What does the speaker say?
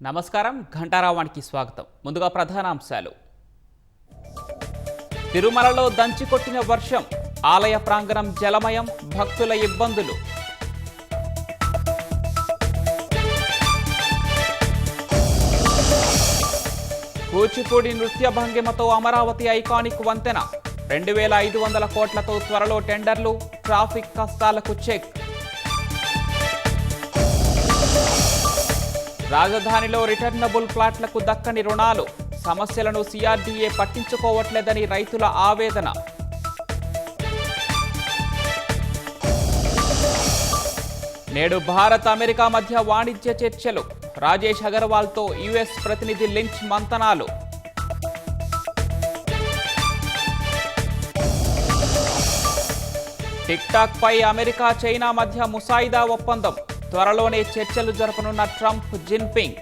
నమస్కారం ఘంటారావానికి స్వాగతం. ముందుగా ప్రధానాంశాలు. తిరుమలలో దంచికొట్టిన వర్షం, ఆలయ ప్రాంగణం జలమయం, భక్తుల ఇబ్బందులు. కూచిపూడి నృత్య భంగిమతో అమరావతి ఐకానిక్ వంతెన, 2500 కోట్లతో త్వరలో టెండర్లు, ట్రాఫిక్ కష్టాలకు చెక్. రాజధానిలో రిటర్నబుల్ ప్లాట్లకు దక్కని రుణాలు, సమస్యలను సిఆర్డీఏ పట్టించుకోవట్లేదని రైతుల ఆవేదన. నేడు భారత్ అమెరికా మధ్య వాణిజ్య చర్చలు, రాజేష్ అగర్వాల్తో యుఎస్ ప్రతినిధి లించ్ మంతనాలు. టిక్టాక్ పై అమెరికా చైనా మధ్య ముసాయిదా ఒప్పందం, త్వరలోనే చర్చలు జరపనున్న ట్రంప్ జిన్పింగ్.